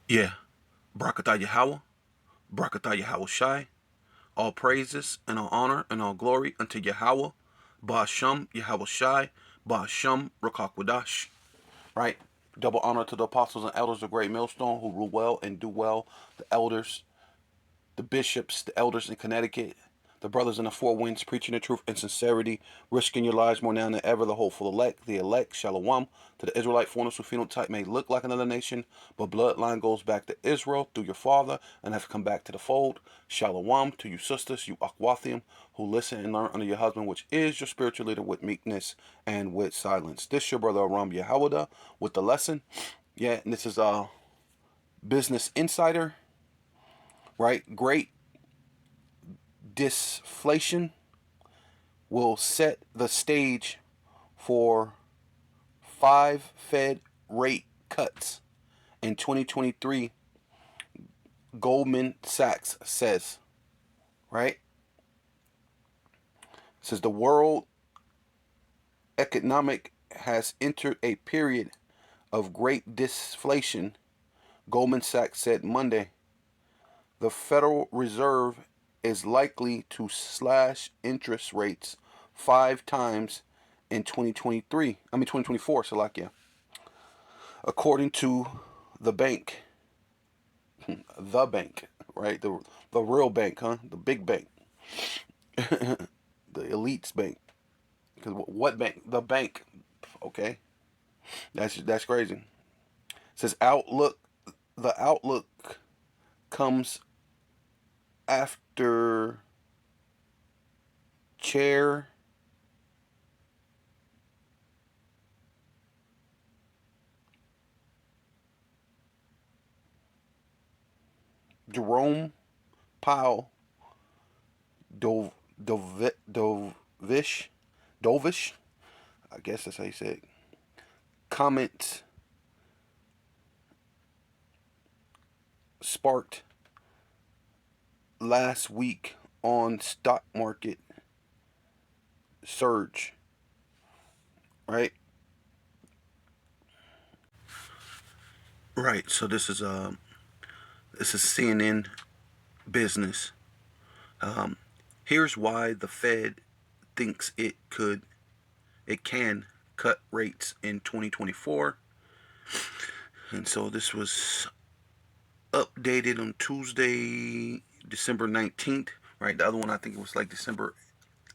Yeah. Barakatah Yahweh, Barakatah Yahweh Shai. All praises and all honor and all glory unto Yahweh, Ba'asham Yahweh Shai, Ba'asham Rakakwadash. Right? Double honor to the apostles and elders of Great Millstone who rule well and do well. The elders, the bishops, the elders in Connecticut, the brothers in the four winds preaching the truth in sincerity, risking your lives more now than ever. The hopeful elect, the elect, Shalom, to the Israelite foreigners who phenotype may look like another nation, but bloodline goes back to Israel through your father and have come back to the fold. Shalom to you sisters, you Akwathium, who listen and learn under your husband, which is your spiritual leader, with meekness and with silence. This your brother Aram Yahawada with the lesson. Yeah, and this is Business Insider, right? Great disflation will set the stage for 5 Fed rate cuts in 2023, Goldman Sachs says, right? It says the world economic has entered a period of great disflation, Goldman Sachs said Monday. The Federal Reserve is likely to slash interest rates 5 times in 2024, Salakia. According to the bank, right? The real bank, huh? The big bank, the elites bank. Because what bank? The bank. Okay, that's crazy. It says outlook. The outlook comes after Chair Jerome Powell Dovish, I guess that's how you say it, comments sparked last week on stock market surge, right? Right. So this is CNN business. Um, Here's why the Fed thinks it can cut rates in 2024. And so this was updated on Tuesday, December 19th, right? The other one, I think it was like December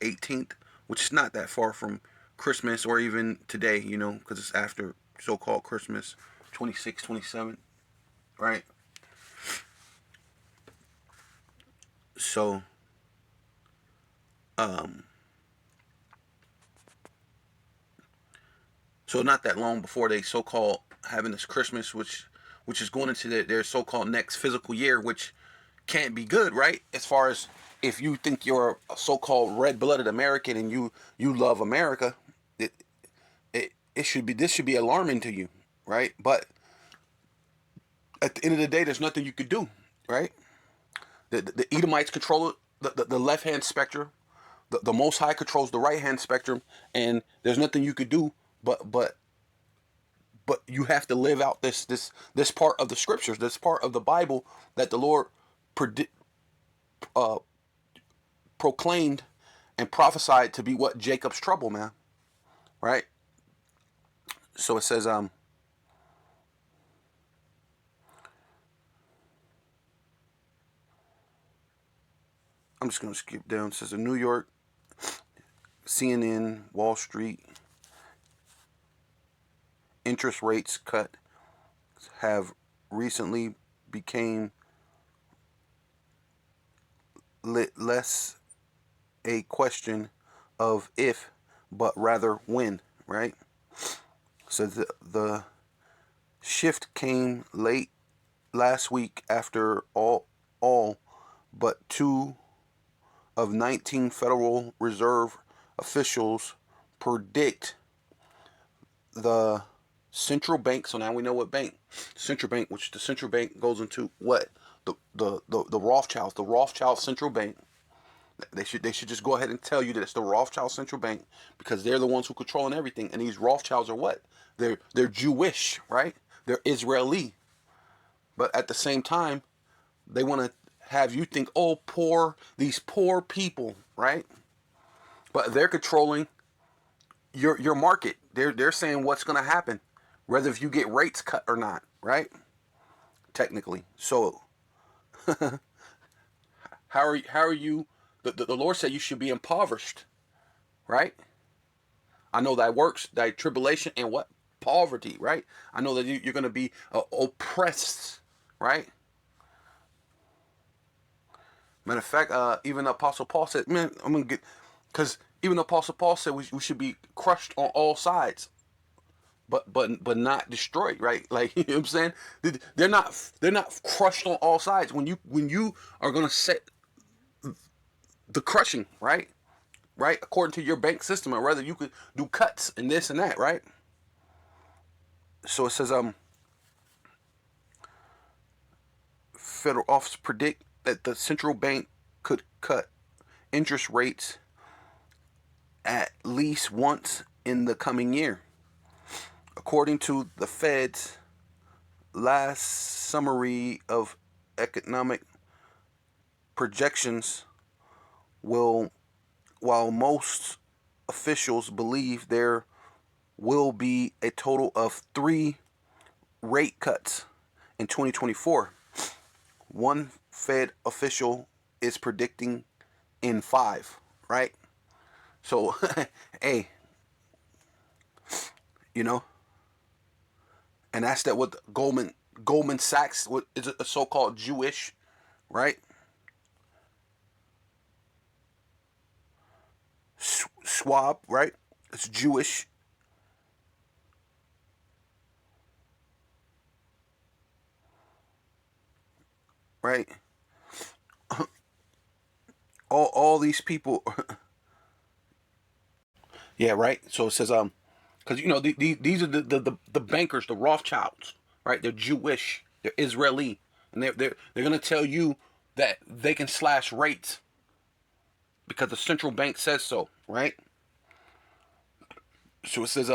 18th, which is not that far from Christmas or even today, because it's after so-called Christmas, 26, 27, right? So, um, so not that long before they so-called having this Christmas, which is going into their so-called next physical year, which can't be good, right? As far as if you think you're a so-called red-blooded American and you love America, it it should be this should be alarming to you, right? But at the end of the day, there's nothing you could do, right? The Edomites control the left hand spectrum. The Most High controls the right hand spectrum, and there's nothing you could do. But you have to live out this part of the scriptures, this part of the Bible that the Lord uh, proclaimed and prophesied to be what Jacob's trouble, man. Right? So it says, I'm just gonna skip down. It says the New York, CNN, Wall Street, interest rates cut have recently became less a question of if, but rather when, right? So the shift came late last week after all but two of 19 Federal Reserve officials predict the central bank. So now we know what bank, central bank, which the central bank goes into what the Rothschilds, the Rothschild Central Bank. They should just go ahead and tell you that it's the Rothschild Central Bank because they're the ones who controlling everything. And these Rothschilds are what? They're Jewish, right? They're Israeli, But at the same time, they want to have you think, oh, these poor people, right? But they're controlling your market. They're saying what's going to happen, whether if you get rates cut or not, right? Technically. So how are you? The Lord said you should be impoverished, right? I know thy works, thy tribulation, and what? Poverty, right? I know that you're going to be oppressed, right? Matter of fact, even Apostle Paul said, man, I'm going to get, because even Apostle Paul said we should be crushed on all sides, but not destroyed, right? Like, you know what I'm saying? They're not crushed on all sides. When you are going to set the crushing, right? Right? According to your bank system, or whether you could do cuts and this and that, right? So it says, federal officers predict that the central bank could cut interest rates at least once in the coming year. According to the Fed's last summary of economic projections, while most officials believe there will be a total of 3 rate cuts in 2024, one Fed official is predicting in 5, right? So, hey, you know, and that's that what Goldman Sachs, what is it, a so-called Jewish, right? Schwab, right? It's Jewish. Right? All these people. Yeah, right. So it says because you know these are the bankers, the Rothschilds, right? They're Jewish, they're Israeli, and they're gonna tell you that they can slash rates because the central bank says so, right? So it says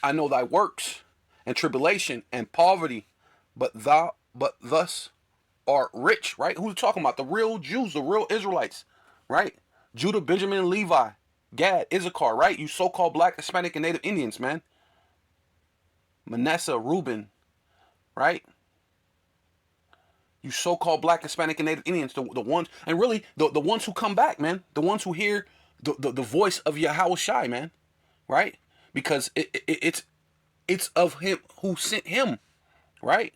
I know thy works and tribulation and poverty, but thus art rich, right? Who's talking about? The real Jews, the real Israelites, right? Judah, Benjamin, Levi, Gad, Issachar, right? You so-called black, Hispanic, and Native Indians, man. Manasseh, Reuben, right? You so-called black, Hispanic, and Native Indians, the ones, and really the ones who come back, man. The ones who hear the voice of Yahweh Shai, man, right? Because it's of him who sent him, right?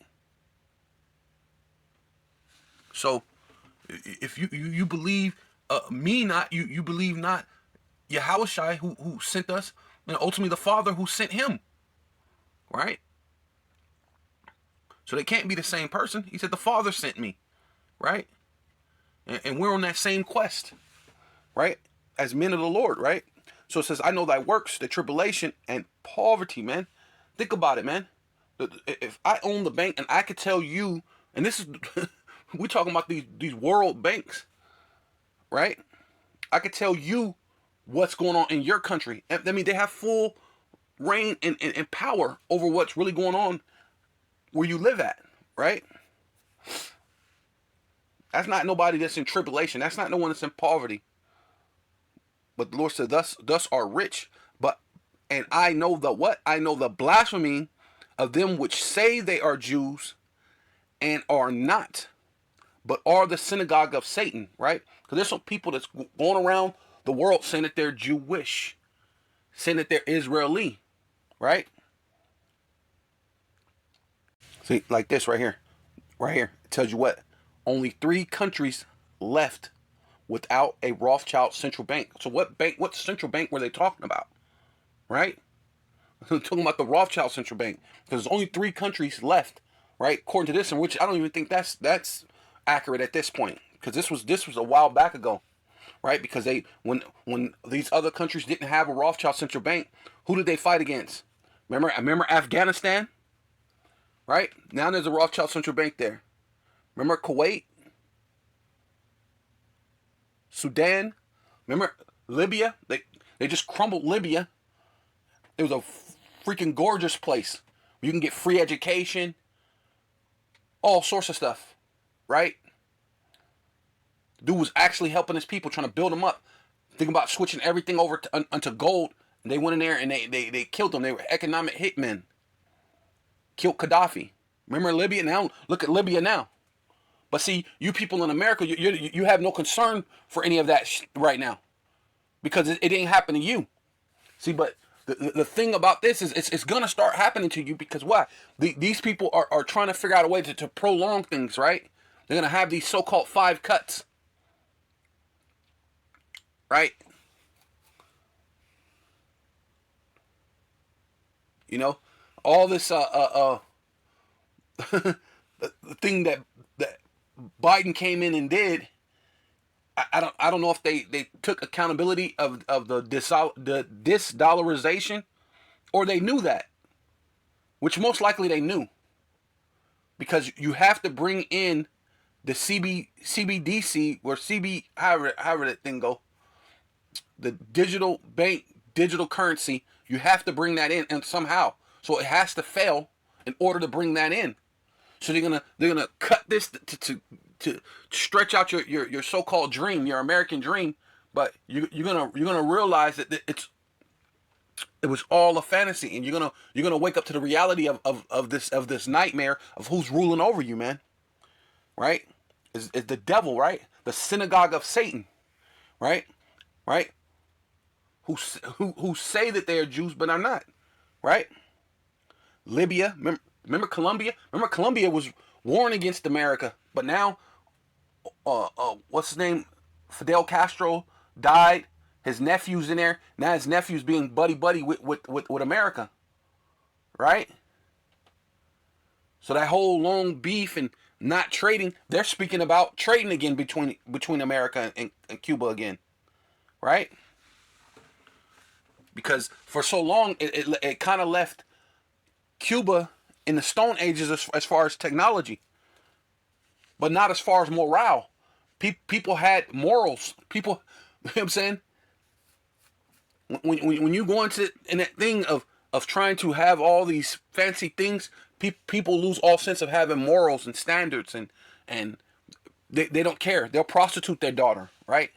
So if you believe me not, you believe not Yahweh Shai who sent us, and ultimately the Father who sent him, right? So they can't be the same person. He said the Father sent me, right? And we're on that same quest, right? As men of the Lord, right? So it says, I know thy works, the tribulation and poverty, man. Think about it, man. If I own the bank and I could tell you, and this is, we're talking about these world banks, right? I could tell you what's going on in your country. I mean, they have full reign and power over what's really going on where you live at, right? That's not nobody that's in tribulation. That's not no one that's in poverty. But the Lord said, thus are rich. And I know the what? I know the blasphemy of them which say they are Jews and are not, but are the synagogue of Satan, right? Because there's some people that's going around the world saying that they're Jewish, saying that they're Israeli, right? See, like this right here. Right here. It tells you what? Only 3 countries left without a Rothschild central bank. So what central bank were they talking about? Right? They're talking about the Rothschild central bank. Because there's only 3 countries left, right? According to this, in which I don't even think that's accurate at this point. Because this was a while back ago. Right? Because when these other countries didn't have a Rothschild central bank, who did they fight against? Remember Afghanistan? Right? Now there's a Rothschild central bank there. Remember Kuwait? Sudan? Remember Libya? They just crumbled Libya. It was a freaking gorgeous place. You can get free education, all sorts of stuff, right? Dude was actually helping his people, trying to build them up, thinking about switching everything over onto gold. And they went in there and they killed them. They were economic hitmen. Killed Gaddafi. Remember Libya? Now look at Libya now. But see, you people in America, you have no concern for any of that right now, because it ain't happening to you. See, but the thing about this is it's gonna start happening to you, because why? These people are trying to figure out a way to prolong things, right? They're gonna have these so-called 5 cuts, right? You know, all this the thing that Biden came in and did. I don't know if they took accountability of the disdollarization, or they knew that, which most likely they knew, because you have to bring in the CBDC, or however that thing go, the digital bank, digital currency. You have to bring that in, and somehow, so it has to fail in order to bring that in. So they're gonna cut this to stretch out your so-called dream, your American dream, but you're gonna realize that it was all a fantasy, and you're gonna wake up to the reality of this nightmare of who's ruling over you, man. Right? Is the devil, right? The synagogue of Satan, right? Right? Who say that they are Jews but are not, right? Libya, remember Colombia? Remember Colombia was warring against America, but now, what's his name? Fidel Castro died. His nephew's in there. Now his nephew's being buddy with America, right? So that whole long beef and not trading, they're speaking about trading again between America and Cuba again, right? Because for so long it kind of left Cuba in the Stone Ages as far as technology, but not as far as morale. People had morals. People, you know what I'm saying? When you go into in that thing of trying to have all these fancy things, people lose all sense of having morals and standards, and they don't care. They'll prostitute their daughter, right?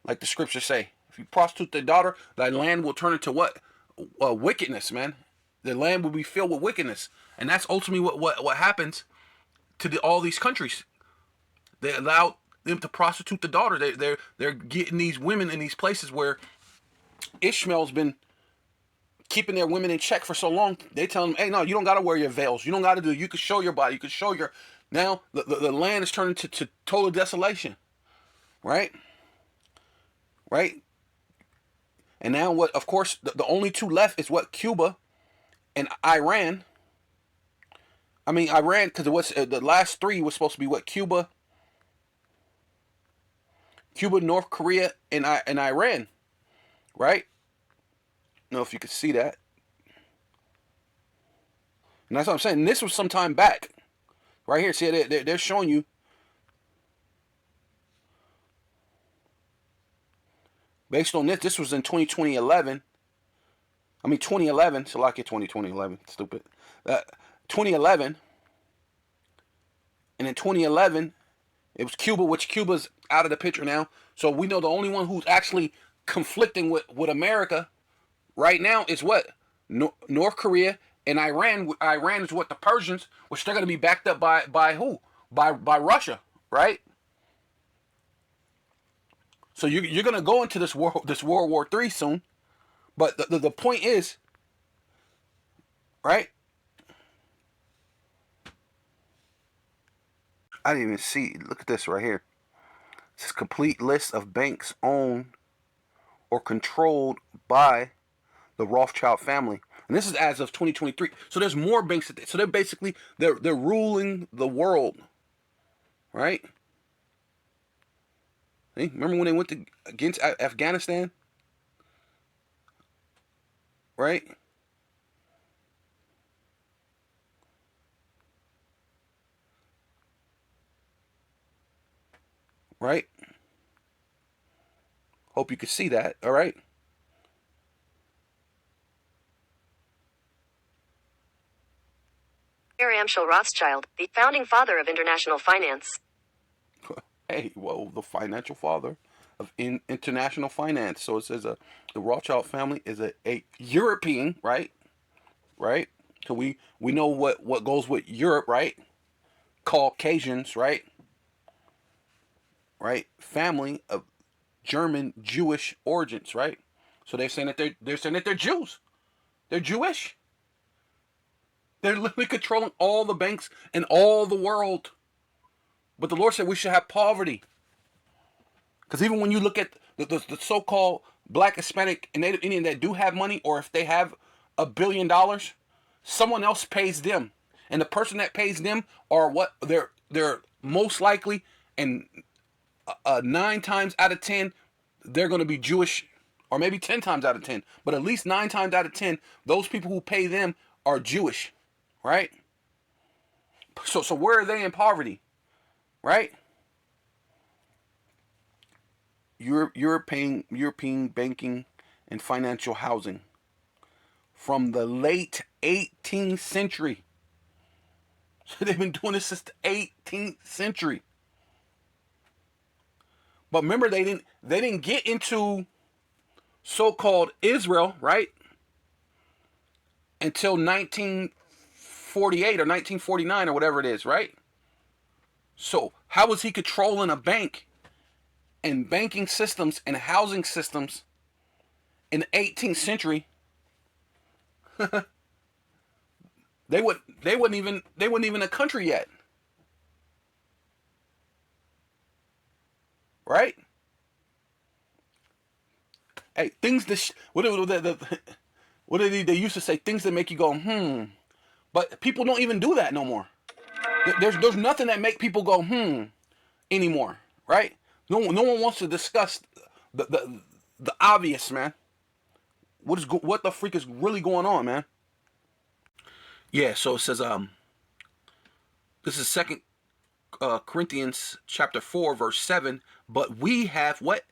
Like the scriptures say, if you prostitute their daughter, thy land will turn into what? Wickedness, man. The land will be filled with wickedness, and that's ultimately what happens to all these countries. They allow them to prostitute the daughter. They're getting these women in these places where Ishmael's been keeping their women in check for so long. They tell them, hey, no, you don't got to wear your veils. You don't got to do. You can show your body. You can show your. Now the land is turning to total desolation, right? Right. And now what? Of course, the only two left is what? Cuba and Iran. I mean Iran, because it was the last 3 was supposed to be what? Cuba, North Korea, and Iran, right? I don't know if you could see that. And that's what I'm saying. And this was some time back, right here. See, they're showing you. Based on this was in 2011. I mean 2011. So like it 2011. Stupid. 2011. And in 2011, it was Cuba, which Cuba's out of the picture now. So we know the only one who's actually conflicting with America right now is what? North Korea and Iran. Iran is what? The Persians, which they're going to be backed up by who? By Russia, right? So you're going to go into this World War III soon. But the point is, right? I didn't even see. Look at this right here. It's a complete list of banks owned or controlled by the Rothschild family, and this is as of 2023. So there's more banks. So they're basically they're ruling the world, right? Hey, remember when they went against Afghanistan, right? Right? Hope you can see that. All right. Amschel Rothschild, the founding father of international finance. Hey, well, the financial father of international finance. So it says the Rothschild family is a European, right? Right? So we know what goes with Europe, right? Caucasians, right? Right? Family of German Jewish origins, right? So they're saying that they're Jews. They're Jewish. They're literally controlling all the banks in all the world. But the Lord said we should have poverty. Because even when you look at the so-called black, Hispanic, and Native Indian that do have money, or if they have $1 billion, someone else pays them. And the person that pays them are what they're most likely, and 9 times out of 10, they're going to be Jewish, or maybe 10 times out of 10, but at least 9 times out of 10, those people who pay them are Jewish, right? So where are they in poverty, right? European banking and financial housing from the late 18th century. So they've been doing this since the 18th century. But remember, they didn't get into so-called Israel, right, until 1948 or 1949 or whatever it is, right? So how was he controlling a bank and banking systems and housing systems in the 18th century? They weren't even a country yet, right? Hey, things that what did they used to say? Things that make you go but people don't even do that no more. There's nothing that make people go anymore, right? No one wants to discuss the obvious, man. What the freak is really going on, man? Yeah, so it says this is Second Corinthians chapter 4 verse 7. But we have what?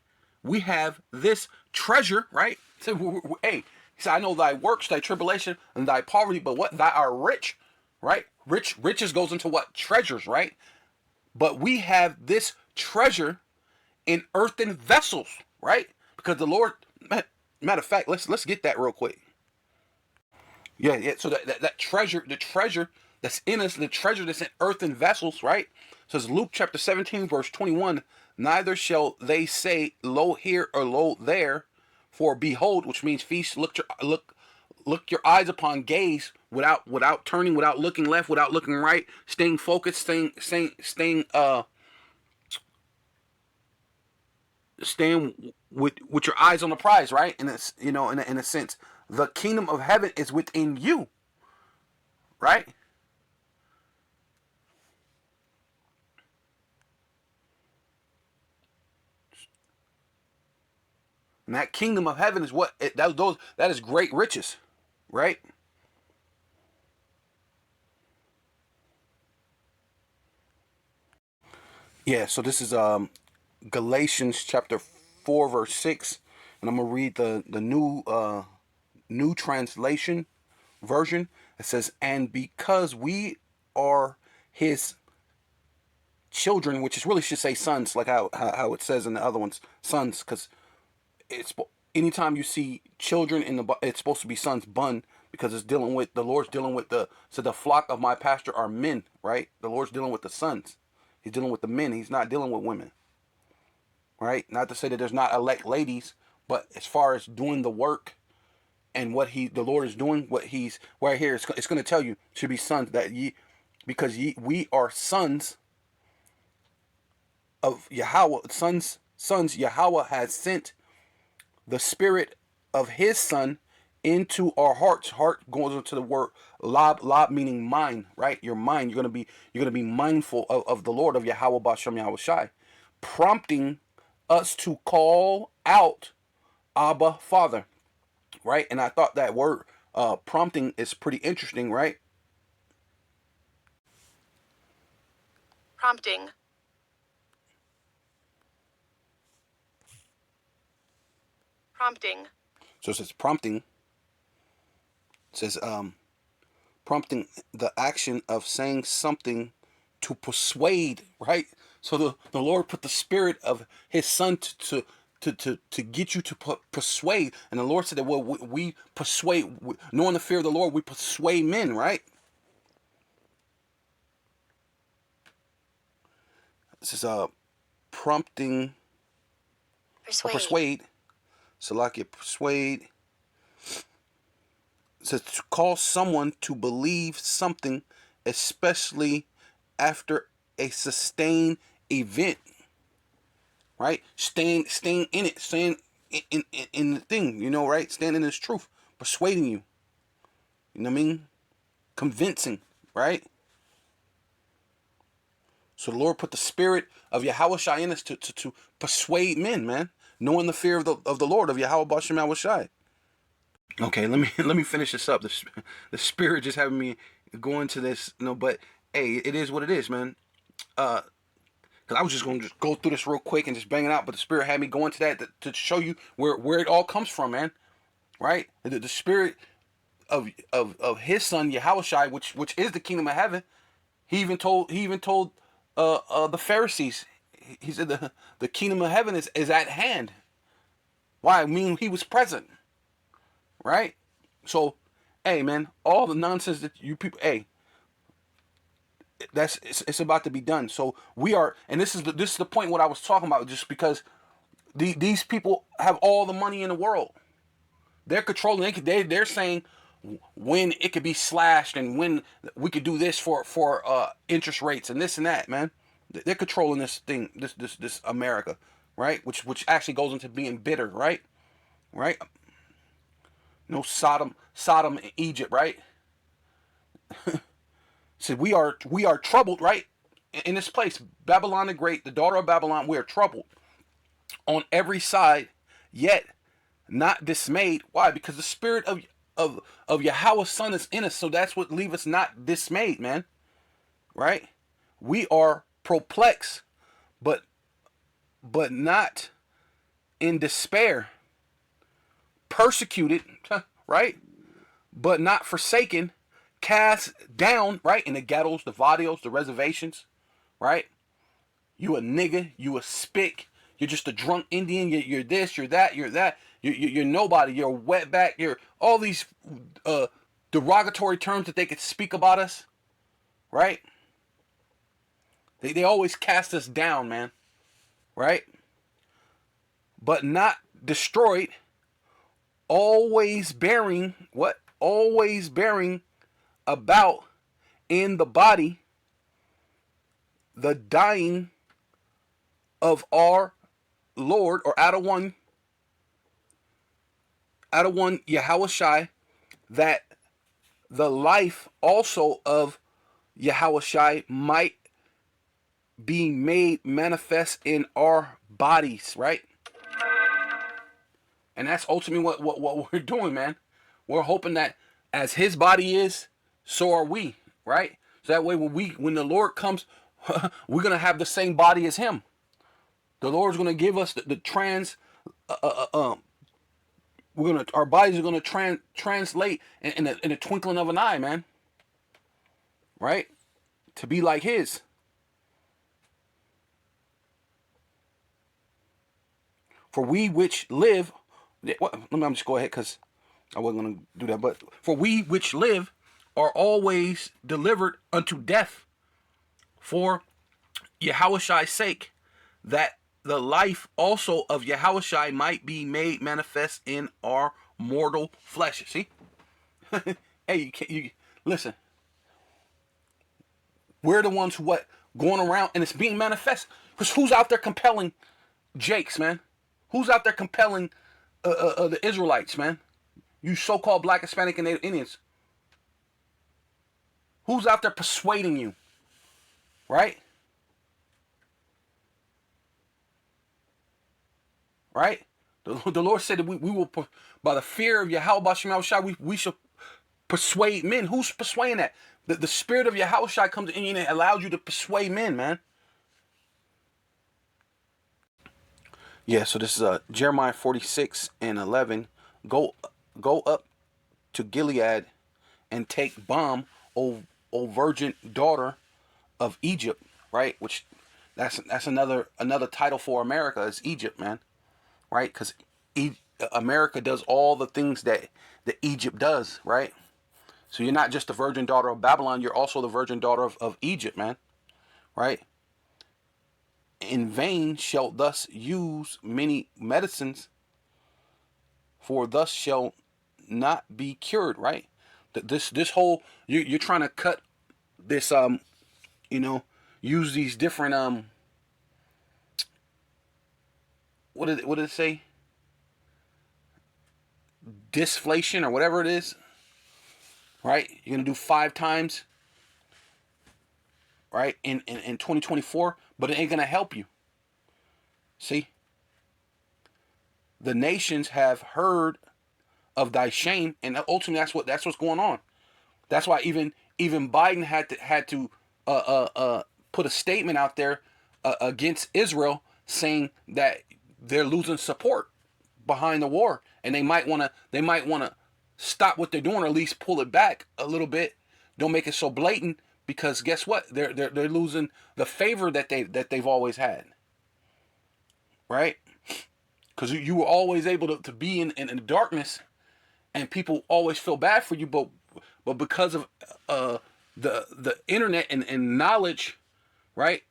We have this treasure, right? So, hey, he said, I know thy works, thy tribulation, and thy poverty, but what? Thy are rich, right? Riches goes into what? Treasures, right? But we have this treasure in earthen vessels, right? Because the Lord, matter of fact, let's get that real quick. Yeah. So that treasure, the treasure that's in us, the treasure that's in earthen vessels, right? So it's Luke chapter 17, verse 21. Neither shall they say, lo here or lo there, for behold, which means feast, look your eyes upon, gaze, without turning, without looking left, without looking right, staying focused, staying with your eyes on the prize, right? And it's, in a sense, the kingdom of heaven is within you, right? And that kingdom of heaven is that is great riches, right? Yeah. So this is Galatians chapter 4 verse 6, and I'm gonna read the new translation version. It says, "And because we are His children," which is really should say sons, like how it says in the other ones, sons, because it's anytime you see children it's supposed to be sons, bun, because it's dealing with the Lord's dealing with the flock of my pastor are men, right? The Lord's dealing with the sons. He's dealing with the men. He's not dealing with women, right? Not to say that there's not elect ladies, but as far as doing the work and what the Lord is doing, what he's right here, it's going to tell you to be sons, that because we are sons of Yahweh, sons Yahweh has sent the spirit of his son into our hearts. Heart goes into the word lob meaning mind, right? Your mind. You're gonna be mindful of the Lord, of Yahweh Bashem Yahweh Shai, prompting us to call out Abba Father, right? And I thought that word prompting is pretty interesting, right? Prompting. Prompting. So it says prompting. It says prompting the action of saying something to persuade, right? So the Lord put the spirit of his son to get you to persuade. And the Lord said that, well, we persuade, knowing the fear of the Lord, we persuade men, right? This is prompting or persuade. So like it persuade. It says to cause someone to believe something, especially after a sustained event, right? Staying in it, staying in the thing, right? Standing in this truth, persuading you. You know what I mean? Convincing, right? So the Lord put the spirit of Yahushua in us to persuade men, man, knowing the fear of the Lord, of Yahweh Bashem Yahushua. Okay, let me finish this up. The spirit just having me go into this, but hey, it is what it is, man. Because I was just going to just go through this real quick and just bang it out, but the spirit had me go into that to show you where it all comes from, man. Right? The spirit of his son Yahushua, which is the kingdom of heaven. He even told the Pharisees. He said the kingdom of heaven is at hand. Why? I mean, he was present. Right? So, hey, man, all the nonsense that you people, hey, it's about to be done. So we are, and this is the point what I was talking about. Just because these people have all the money in the world, they're controlling. They're saying when it could be slashed and when we could do this for interest rates and this and that, man. They're controlling this thing, this America, right? Which actually goes into being bitter, right? Right? No Sodom and Egypt, right? So we are troubled, right? In this place, Babylon the Great, the daughter of Babylon, we are troubled on every side, yet not dismayed. Why? Because the spirit of Yahweh's son is in us. So that's what leaves us not dismayed, man. Right? We are perplexed, but not in despair. Persecuted, right? But not forsaken. Cast down, right? In the ghettos, the vadios, the reservations, right? You a nigga, you a spick, you're just a drunk Indian, you're this, you're that, you're nobody, you're a wetback, you're all these derogatory terms that they could speak about us, right? They always cast us down, man, right? But not destroyed, always bearing, what? Always bearing about in the body the dying of our Lord, or out of one Yahushai, that the life also of Yahushai might be made manifest in our bodies, right? And that's ultimately what we're doing, man. We're hoping that as his body is, so are we, right? So that way when the Lord comes, we're gonna have the same body as him. The Lord's gonna give us our bodies are gonna translate in a twinkling of an eye, man. Right? To be like his. For we which live, let me just go ahead because I wasn't gonna do that. But for we which live are always delivered unto death for Yahushai's sake, that the life also of Yahushai might be made manifest in our mortal flesh. See? Hey, you listen. We're the ones who going around and it's being manifest. Because who's out there compelling Jakes, man? Who's out there compelling the Israelites, man? You so-called Black, Hispanic, and Native Indians. Who's out there persuading you? Right? Right? The Lord said that we will, by the fear of Yahweh Bashem Yahushua, we shall persuade men. Who's persuading that? The spirit of Yahushua comes in you and allows you to persuade men, man. Yeah, so this is Jeremiah 46:11. Go up to Gilead and take balm O virgin daughter of Egypt, right? Which that's another title for America is Egypt, man, right? Because America does all the things that Egypt does, right? So you're not just the virgin daughter of Babylon, you're also the virgin daughter of Egypt, man, right? In vain shalt thus use many medicines, for thus shall not be cured, right? This whole you're trying to cut this you know use these different what did it say, disflation or whatever it is, right? You're gonna do 5 times, right, in 2024, but it ain't gonna help you. See, the nations have heard of thy shame, and ultimately that's what's going on. That's why even Biden had to put a statement out there against Israel, saying that they're losing support behind the war, and they might wanna stop what they're doing, or at least pull it back a little bit. Don't make it so blatant, because guess what? They're losing the favor that they've always had, right? Because you were always able to be in the darkness, and people always feel bad for you, but because of the internet and knowledge, right,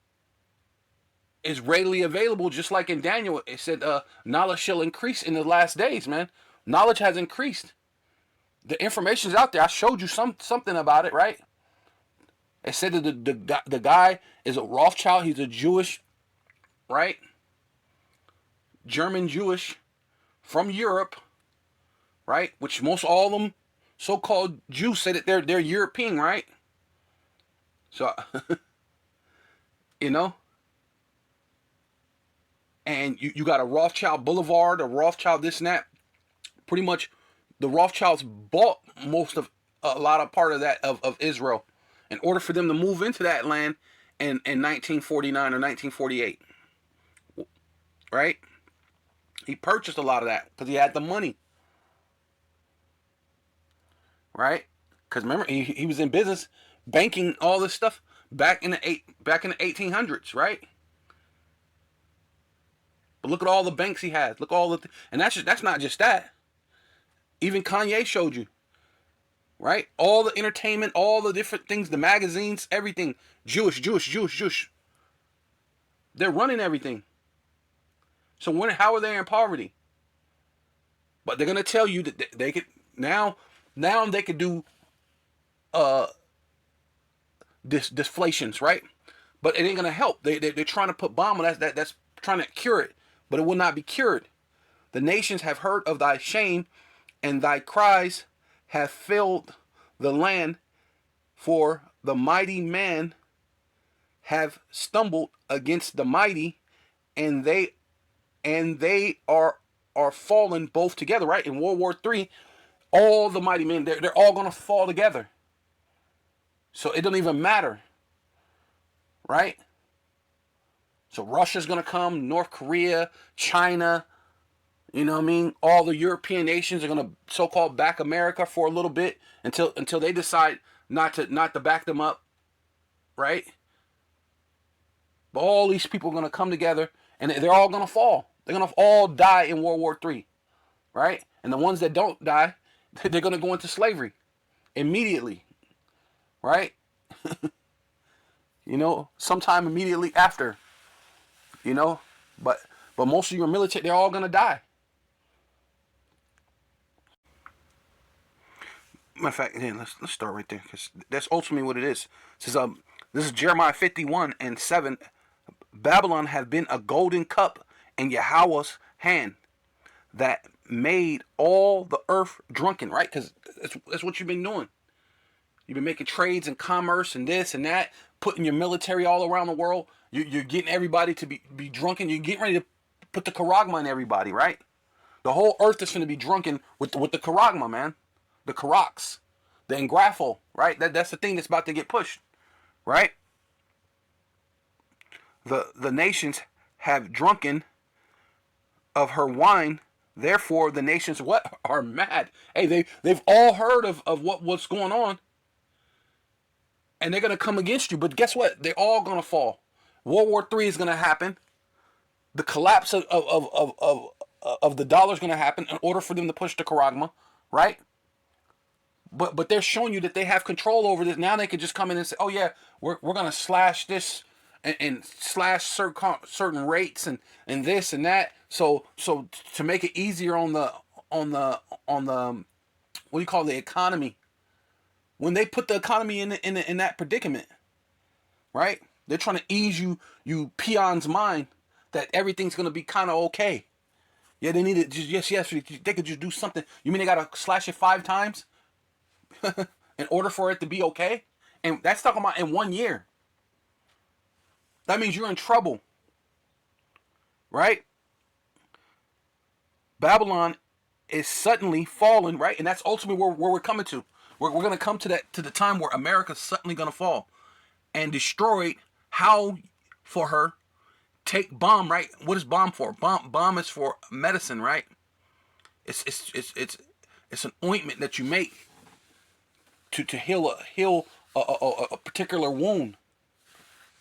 is readily available. Just like in Daniel, it said, knowledge shall increase in the last days, man. Knowledge has increased. The information's out there. I showed you something about it, right? It said that the guy is a Rothschild. He's a Jewish, right? German Jewish from Europe, right? Which most all of them so-called Jews say that they're European, right? So you know, and you got a Rothschild Boulevard, a Rothschild this and that. Pretty much, the Rothschilds bought a lot of part of that of Israel, in order for them to move into that land in 1949 or 1948, right? He purchased a lot of that because he had the money, right? Because remember, he was in business, banking, all this stuff back in the 1800s, right? But look at all the banks he has. Look all and that's not just that. Even Kanye showed you, right? All the entertainment, all the different things, the magazines, everything. Jewish. They're running everything. So how are they in poverty? But they're gonna tell you that they could now they could do deflations, right? But it ain't gonna help. They're trying to put bomb on that's trying to cure it, but it will not be cured. The nations have heard of thy shame, and thy cries have filled the land, for the mighty man have stumbled against the mighty, and they are fallen both together, right? In World War III, all the mighty men, they're all gonna fall together. So it doesn't even matter, right? So Russia's gonna come, North Korea, China, you know what I mean? All the European nations are gonna so-called back America for a little bit until they decide not to back them up, right? But all these people are gonna come together, and they're all gonna fall. They're gonna all die in World War III, right? And the ones that don't die, they're gonna go into slavery immediately, right? Sometime immediately after, you know. But most of your military, they're all gonna die. Matter of fact, yeah, let's start right there, because that's ultimately what it is. It says, this is Jeremiah 51:7. Babylon have been a golden cup in Yahweh's hand, that made all the earth drunken, right? Because that's what you've been doing. You've been making trades and commerce and this and that, putting your military all around the world. You're getting everybody to be drunken. You're getting ready to put the charagma in everybody, right? The whole earth is going to be drunken with the charagma, man. The karax, the engraphel, right? That's the thing that's about to get pushed, right? The nations have drunken of her wine. Therefore, the nations what are mad. Hey, they've all heard of what's going on. and they're gonna come against you. But guess what? They're all gonna fall. World War III is gonna happen. The collapse of the dollar is gonna happen in order for them to push the charagma, right? But they're showing you that they have control over this. Now they can just come in and say, oh yeah, we're gonna slash this and slash certain rates and this and that. So to make it easier on the what do you call the economy, when they put the economy in that predicament, right? They're trying to ease you peons' mind that everything's gonna be kind of okay. Yeah, they need it. Just yes, they could just do something. You mean they gotta slash it 5 times in order for it to be okay? And that's talking about in 1 year. That means you're in trouble, right? Babylon is suddenly falling, right? And that's ultimately where we're coming to. We're going to come to the time where America's suddenly going to fall and destroyed. How for her? Take bomb, right? What is bomb for? Bomb is for medicine, right? It's an ointment that you make to heal a particular wound,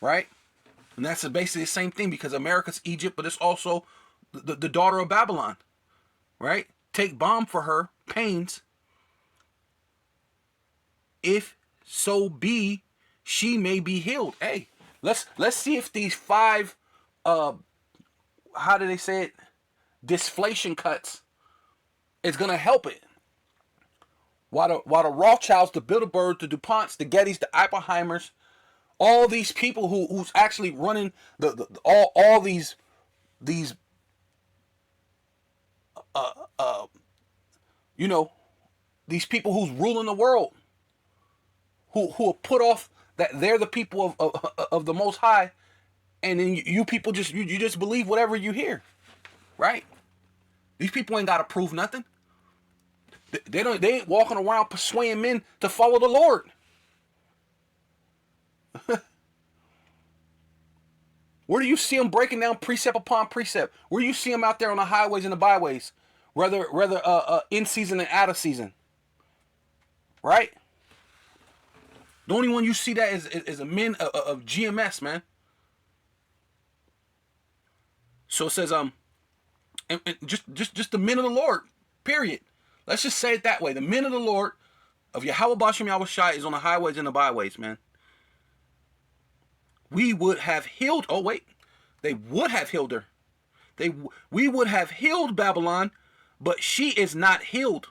right? And that's basically the same thing, because America's Egypt, but it's also the daughter of Babylon, right? Take balm for her pains, if so be she may be healed. Hey, let's see if these 5 how do they say it, disflation cuts is gonna help it. While the Rothschilds, the Bilderbergs, the DuPonts, the Gettys, the Oppenheimers, all these people who's actually running all these these people who's ruling the world, who are put off that they're the people of the Most High, and then you people you just believe whatever you hear, right? These people ain't got to prove nothing. They ain't walking around persuading men to follow the Lord. Where do you see them breaking down precept upon precept? Where do you see them out there on the highways and the byways, whether in season and out of season, right? The only one you see that is a men of GMS, man. So it says and just the men of the Lord, period. Let's just say it that way. The men of the Lord of Yahweh Bashem Yahweh Shai is on the highways and the byways, man. We would have healed. Oh wait, they would have healed her. We would have healed Babylon, but she is not healed.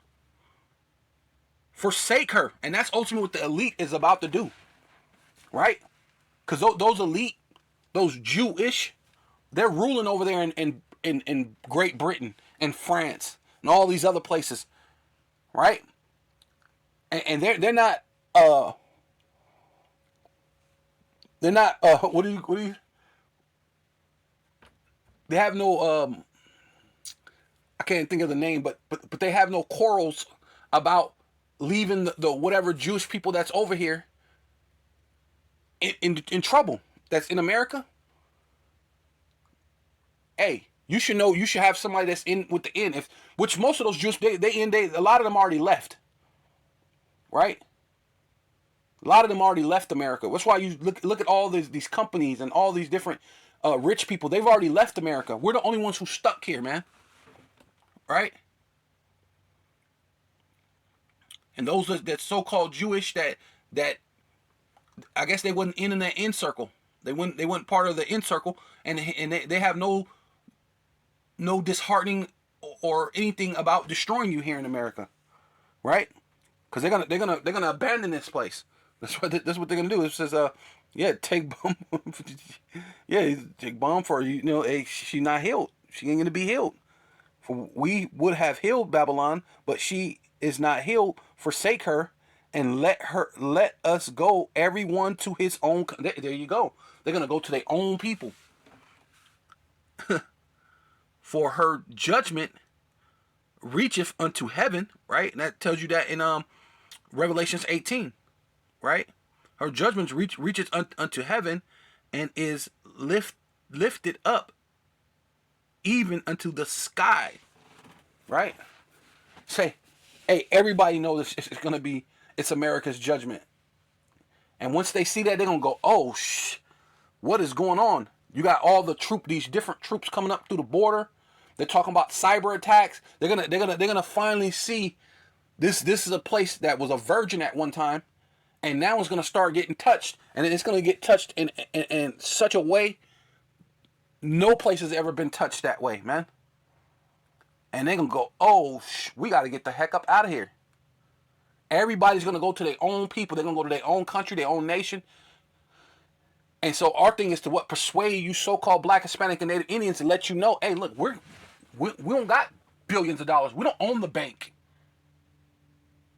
Forsake her, and that's ultimately what the elite is about to do, right? Because those elite, those Jewish, they're ruling over there in Great Britain and France and all these other places, right? And they're not what do you they have no I can't think of the name, but they have no quarrels about leaving the whatever Jewish people that's over here in trouble, that's in America. Hey, you should know, you should have somebody that's in with the end, which most of those Jews, a lot of them already left, right? A lot of them already left America. That's why you look at all these companies and all these different rich people. They've already left America. We're the only ones who stuck here, man. Right? And those that so-called Jewish that I guess they wasn't in that in circle. They weren't part of the in circle, and they have no disheartening or anything about destroying you here in America, right? Because they're gonna abandon this place. That's what they're gonna do. It says take bomb, take bomb for hey, she not healed. She ain't gonna be healed. For we would have healed Babylon, but she is not healed. Forsake her and let us go, everyone to his own. There you go. They're gonna go to their own people. For her judgment reacheth unto heaven, right? And that tells you that in Revelations 18, right? Her judgment reaches unto heaven, and is lifted up even unto the sky, right? Say, hey, everybody knows it's America's judgment. And once they see that, they're gonna go, oh what is going on? You got all these different troops coming up through the border. They're talking about cyber attacks. They're gonna finally see this is a place that was a virgin at one time, and now it's gonna start getting touched, and it's gonna get touched in such a way no place has ever been touched that way, man. And they're gonna go, oh, we gotta get the heck up out of here. Everybody's gonna go to their own people. They're gonna go to their own country, their own nation. And so our thing is to persuade you so-called Black, Hispanic, and Native Indians to let you know, hey, look, we don't got billions of dollars. We don't own the bank,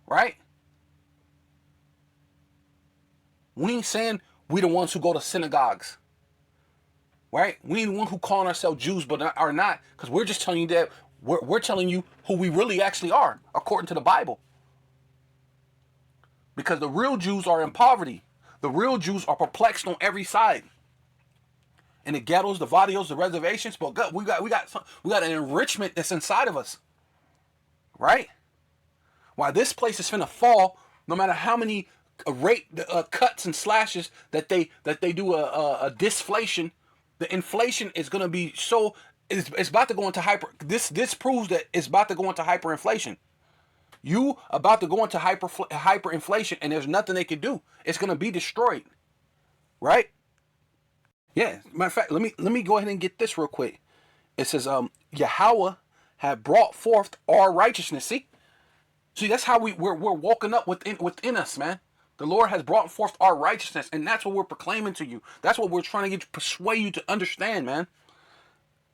right? We ain't saying we the ones who go to synagogues, right? We ain't the ones who calling ourselves Jews but are not, because we're just telling you that we're telling you who we really actually are according to the Bible. Because the real Jews are in poverty. The real Jews are perplexed on every side. In the ghettos, the barrios, the reservations, but we got an enrichment that's inside of us, right? While this place is finna fall, no matter how many rate cuts and slashes that they do a disflation, the inflation is gonna be so it's about to go into hyper. This proves that it's about to go into hyperinflation. You about to go into hyperinflation, and there's nothing they can do. It's gonna be destroyed, right? Yeah. Matter of fact, let me go ahead and get this real quick. It says, Yahweh had brought forth our righteousness. See, that's how we're walking up within us, man. The Lord has brought forth our righteousness, and that's what we're proclaiming to you. That's what we're trying to persuade you to understand, man.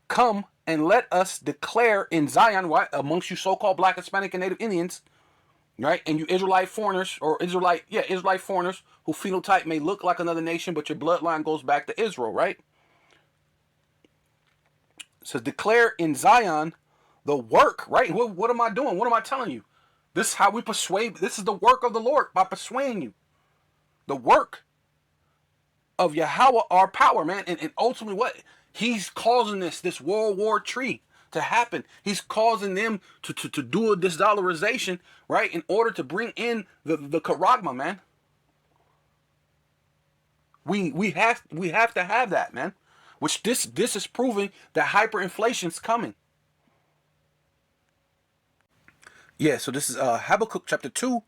Come and let us declare in Zion, right, amongst you so-called Black, Hispanic, and Native Indians, right, and you Israelite foreigners, Israelite foreigners who phenotype may look like another nation, but your bloodline goes back to Israel, right? It says, declare in Zion the work, right? What am I doing? What am I telling you? This is how we persuade. This is the work of the Lord by persuading you. The work of Yahweh, our power, man, and ultimately what? He's causing this World War III to happen. He's causing them to do a disdollarization, right, in order to bring in the charagma, man. We have to have that, man. Which this is proving that hyperinflation's coming. Yeah, so this is Habakkuk chapter 2,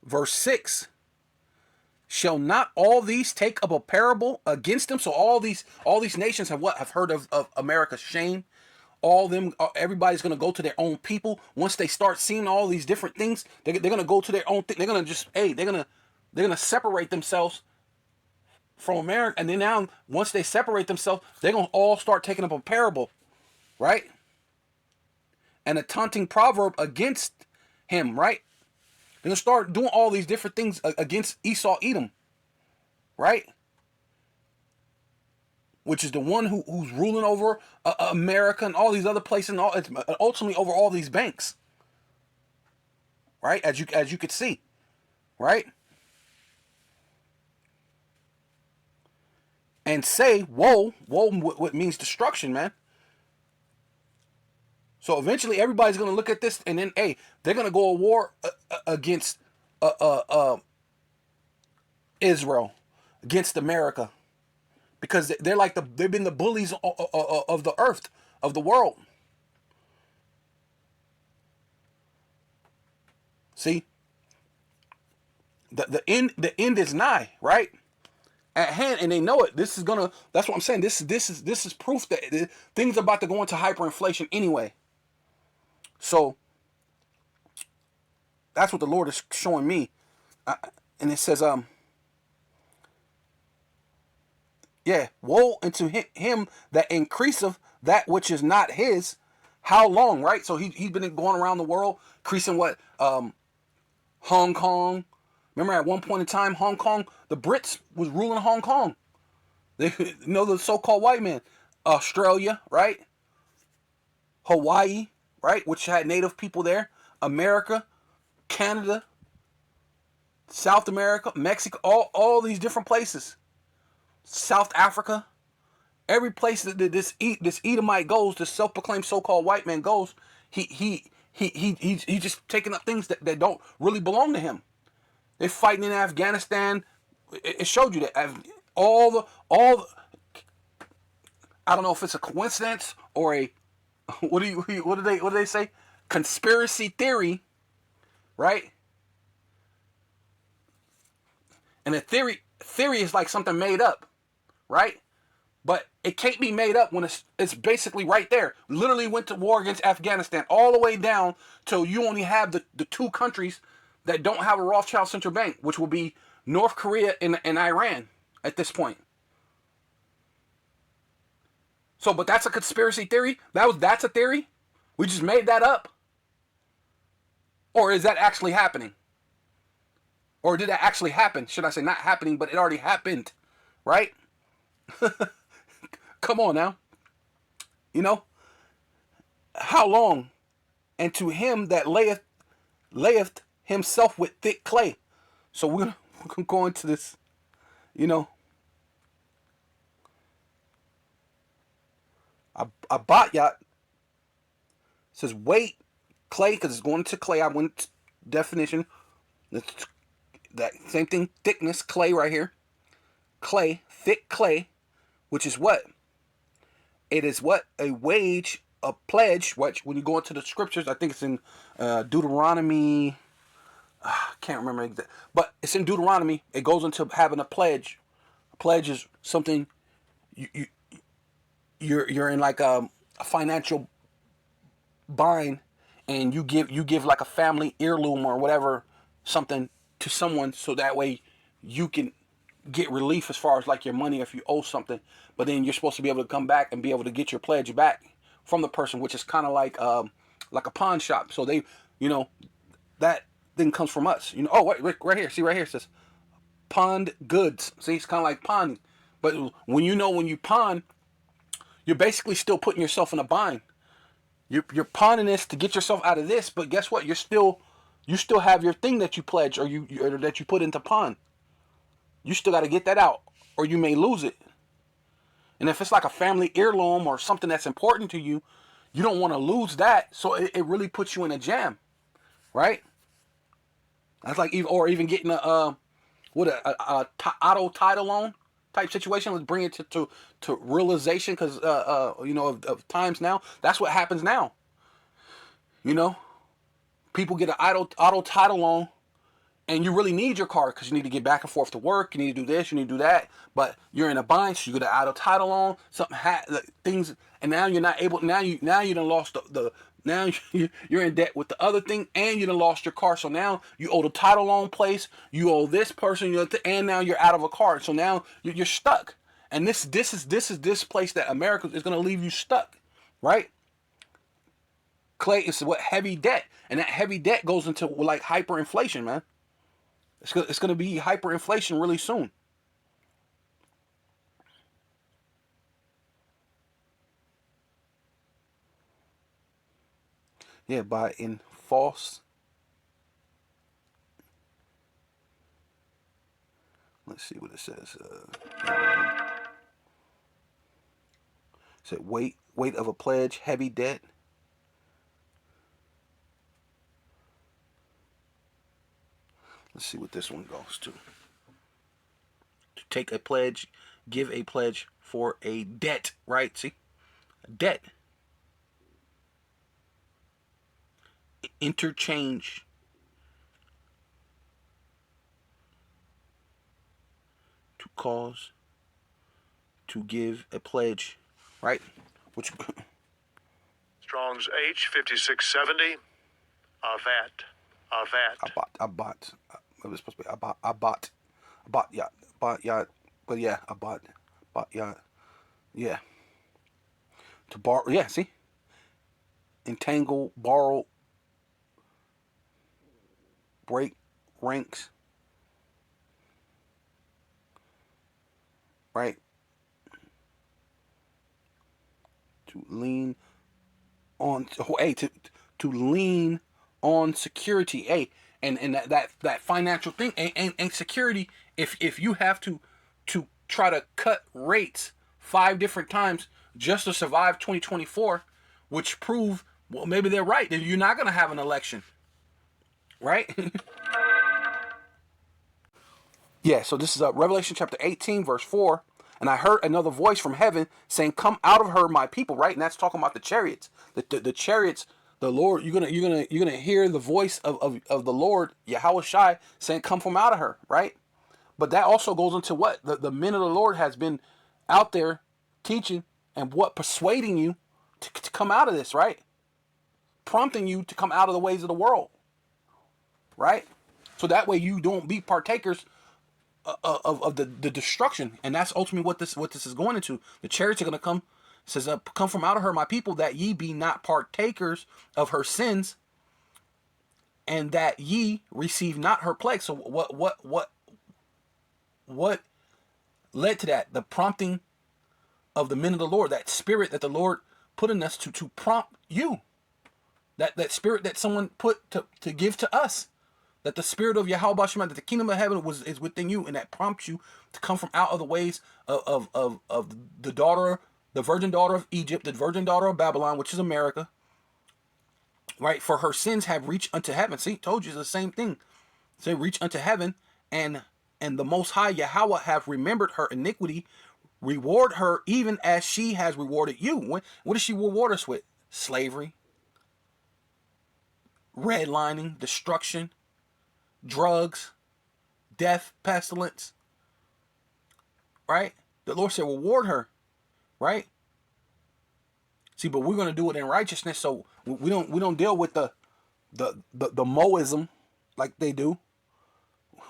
verse 6. Shall not all these take up a parable against them? So all these nations have heard of America's shame. Everybody's gonna go to their own people. Once they start seeing all these different things, they're gonna go to their own thing. They're gonna separate themselves from America. And then now, once they separate themselves, they're gonna all start taking up a parable, right? And a taunting proverb against him, right? They're going to start doing all these different things against Esau, Edom, right? Which is the one who's ruling over America and all these other places, and ultimately over all these banks, right? As you could see, right? And say, woe, what means destruction, man. So eventually everybody's going to look at this, and then, hey, they're going to go to war against Israel, against America, because they've been the bullies of the earth, of the world. See, the end is nigh, right? At hand, and they know it. That's what I'm saying. This is proof that things are about to go into hyperinflation anyway. So that's what the Lord is showing me, and it says, woe unto him that increaseth that which is not his. How long, right? So he's been going around the world increasing what? Hong Kong. Remember at one point in time, Hong Kong, the Brits was ruling Hong Kong. They, the so-called white man. Australia, right? Hawaii, right? Which had native people there. America, Canada, South America, Mexico, all these different places. South Africa. Every place that this Edomite goes, this self-proclaimed so-called white man goes, he's just taking up things that don't really belong to him. They're fighting in Afghanistan, It showed you that all I don't know if it's a coincidence or a what do they say? Conspiracy theory, right? And a theory is like something made up, right? But it can't be made up when it's basically right there. Literally went to war against Afghanistan all the way down till you only have the two countries that don't have a Rothschild central bank, which will be North Korea and Iran at this point. So, but that's a conspiracy theory? That's a theory? We just made that up? Or is that actually happening? Or did that actually happen? Should I say not happening, but it already happened, right? Come on now. You know, how long? And to him that layeth himself with thick clay. So we're gonna go into this, you know. Abatya says weight clay because it's going to clay. I went to definition. It's that same thing, thickness, clay right here. Clay, thick clay, which is what? It is what? A wage, a pledge, which when you go into the scriptures, I think it's in Deuteronomy, I can't remember exactly, but it's in Deuteronomy. It goes into having a pledge. A pledge is something you're in like a financial bind, and you give like a family heirloom or whatever, something to someone, so that way you can get relief as far as like your money if you owe something. But then you're supposed to be able to come back and be able to get your pledge back from the person, which is kind of like a pawn shop. So they, that thing comes from us. Oh wait, right here. See right here it says pawned goods. See, it's kind of like pawning. But when you pawn, you're basically still putting yourself in a bind. You're pawning this to get yourself out of this, but guess what? You still have your thing that you pledge or that you put into pawn. You still got to get that out, or you may lose it. And if it's like a family heirloom or something that's important to you, you don't want to lose that. So it really puts you in a jam, right? That's like even getting a auto title loan type situation. Let's bring it to realization, because of times now. That's what happens now. People get an auto title loan, and you really need your car because you need to get back and forth to work. You need to do this, you need to do that, but you're in a bind. So you get an auto title loan, things, and now you're not able. Now you done lost now you're in debt with the other thing, and you done lost your car. So now you owe the title loan place, you owe this person, and now you're out of a car. So now you're stuck. And this is this place that America is going to leave you stuck, right? Clay is what? Heavy debt, and that heavy debt goes into like hyperinflation, man. It's going to be hyperinflation really soon. Yeah, by in false. Let's see what it says. It said weight of a pledge, heavy debt. Let's see what this one goes to. To take a pledge, give a pledge for a debt, right? See? A debt. Interchange. To cause. To give a pledge, right? Which Strong's H5670. Avat. I bought. It was supposed to be I bought yacht. But yeah, I bought yacht. Yeah. To borrow, yeah, see? Entangle, borrow, break ranks. Right? To lean on, to lean on security. Hey, and that financial thing and security. If you have to try to cut rates 5 different times just to survive 2024, which prove, well, maybe they're right, that you're not going to have an election, right? Yeah, so this is Revelation chapter 18, verse 4. And I heard another voice from heaven saying, "Come out of her, my people," right? And that's talking about the chariots. The chariots, the Lord, you're gonna hear the voice of the Lord, Yahweh Shai, saying, "Come from out of her," right? But that also goes into what? The men of the Lord has been out there teaching and what persuading you to come out of this, right? Prompting you to come out of the ways of the world, right? So that way you don't be partakers of the destruction, and that's ultimately what this is going into. The chariots are going to come. It says, "Come from out of her, my people, that ye be not partakers of her sins, and that ye receive not her plague." So what led to that? The prompting of the men of the Lord, that spirit that the Lord put in us to prompt you, that spirit that someone put to give to us. That the spirit of Yahweh Shema, that the kingdom of heaven is within you, and that prompts you to come from out of the ways of the daughter, the virgin daughter of Egypt, the virgin daughter of Babylon, which is America, right? For her sins have reached unto heaven. See, told you it's the same thing. Say, reach unto heaven, and the Most High Yahweh have remembered her iniquity, reward her even as she has rewarded you. What does she reward us with? Slavery, redlining, destruction, drugs, death, pestilence, right? The Lord said, reward her, right? See, but we're gonna do it in righteousness, so we don't deal with the Moism like they do.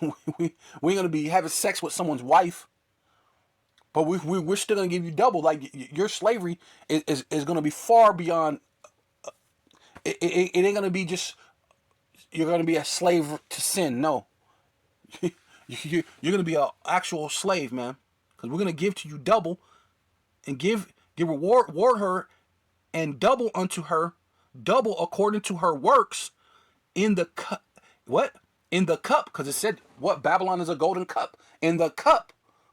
We ain't gonna be having sex with someone's wife, but we're still gonna give you double. Like your slavery is gonna be far beyond. It ain't gonna be just you're gonna be a slave to sin. No, you're gonna be an actual slave, man, because we're gonna give to you double and give reward her and double unto her, double according to her works in the cup. What? In the cup, because it said what? Babylon is a golden cup. In the cup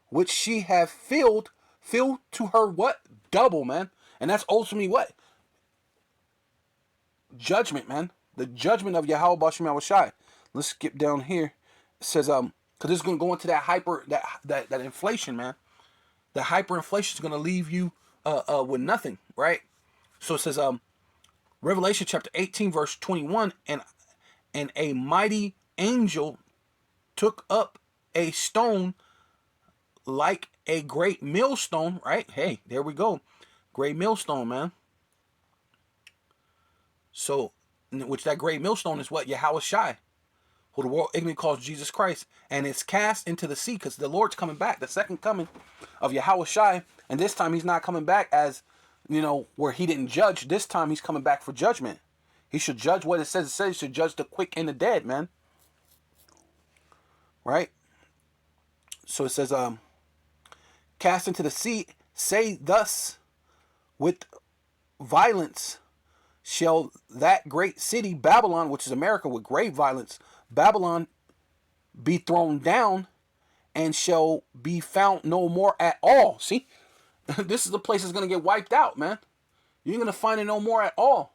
which she have filled to her what? Double, man. And that's ultimately what? Judgment, man. The judgment of Yahweh Bashim Shai. Let's skip down here. It says, because it's gonna go into that inflation, man. The hyperinflation is gonna leave you with nothing, right? So it says, Revelation chapter 18, verse 21, and a mighty angel took up a stone like a great millstone, right? Hey, there we go. Great millstone, man. So, which that great millstone is what? Yahweh Shai, who the world ignorantly calls Jesus Christ. And it's cast into the sea because the Lord's coming back. The second coming of Yahweh Shai. And this time he's not coming back as, where he didn't judge. This time he's coming back for judgment. He should judge what it says. It says he should judge the quick and the dead, man. Right? So it says, cast into the sea, say thus, with violence shall that great city, Babylon, which is America, with great violence, Babylon, be thrown down and shall be found no more at all. See, this is the place that's going to get wiped out, man. You ain't going to find it no more at all.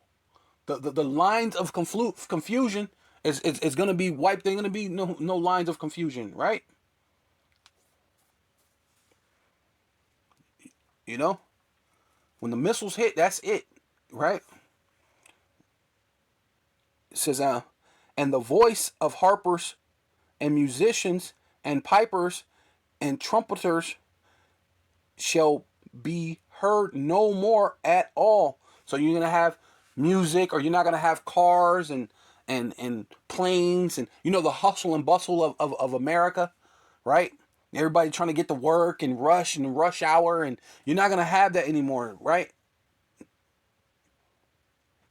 The lines of confusion is going to be wiped. There ain't going to be no lines of confusion, right? When the missiles hit, that's it, right? It says, and the voice of harpers and musicians and pipers and trumpeters shall be heard no more at all. So you're gonna have music, or you're not gonna have cars and planes and the hustle and bustle of America, right? Everybody trying to get to work and rush hour, and you're not gonna have that anymore, right?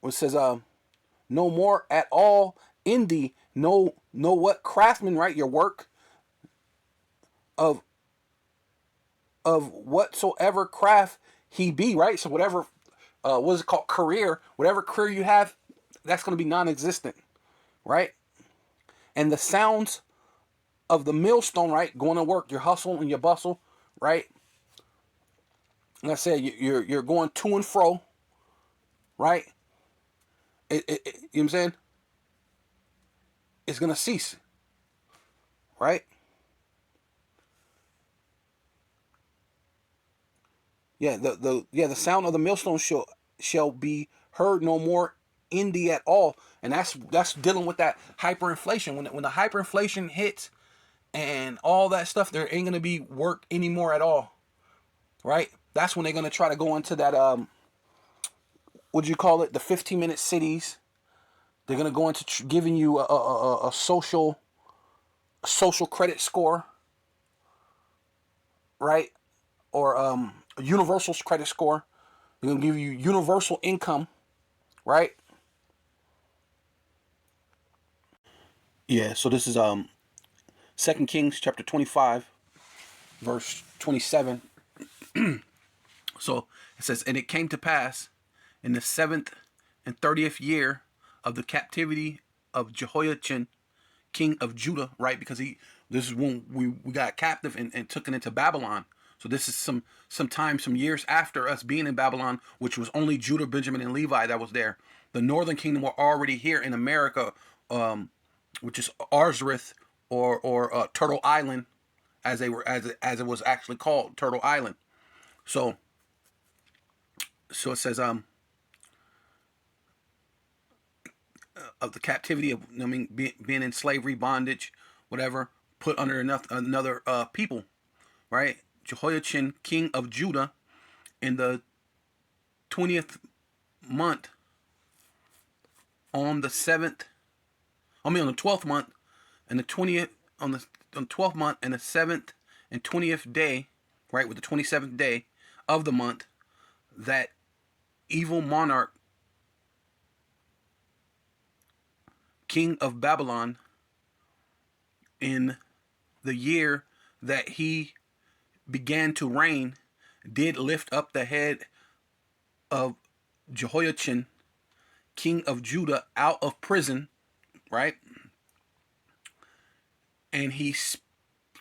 It says, no more at all in thee, no what craftsman, right? Your work of whatsoever craft he be, right? So whatever, what is it called, career, whatever career you have, that's going to be non-existent, right? And the sounds of the millstone, right? Going to work, your hustle and your bustle, right? Like I said, you're going to and fro, right? You know what I'm saying? It's going to cease, right? the sound of the millstone shall be heard no more in thee at all. And that's dealing with that hyperinflation. When the hyperinflation hits and all that stuff, there ain't gonna be work anymore at all, right? That's when they're gonna try to go into that what do you call it? The 15-minute cities. They're gonna go into giving you a social credit score, right? Or a universal credit score. They're gonna give you universal income, right? Yeah. So this is 2 Kings chapter 25, verse 27. So it says, and it came to pass in the 7th and 30th year of the captivity of Jehoiachin, king of Judah, right? Because this is when we got captive and took it into Babylon. So this is some years after us being in Babylon, which was only Judah, Benjamin, and Levi that was there. The northern kingdom were already here in America, which is Arzrith or Turtle Island, as it was actually called, Turtle Island. So it says of the captivity of, I mean, being in slavery, bondage, whatever, put under another people, right? Jehoiachin, king of Judah, in the 20th month, on the 12th month, and the 20th on the 12th month and the 7th and 20th day, right, with the 27th day of the month, that evil monarch, king of Babylon, in the year that he began to reign, did lift up the head of Jehoiachin, king of Judah, out of prison, right? And he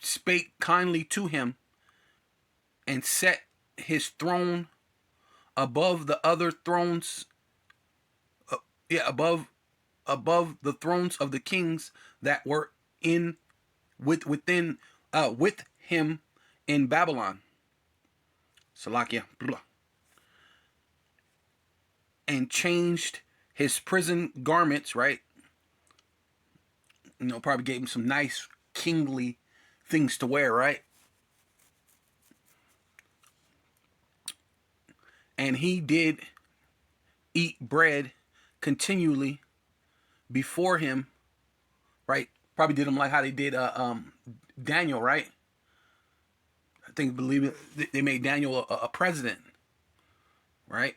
spake kindly to him, and set his throne above the other thrones, above the thrones of the kings that were with him in Babylon. Salakia. And changed his prison garments, right? Probably gave him some nice kingly things to wear, right? And he did eat bread continually before him, right? Probably did him like how they did Daniel, right? I think, believe it, they made Daniel a president, right?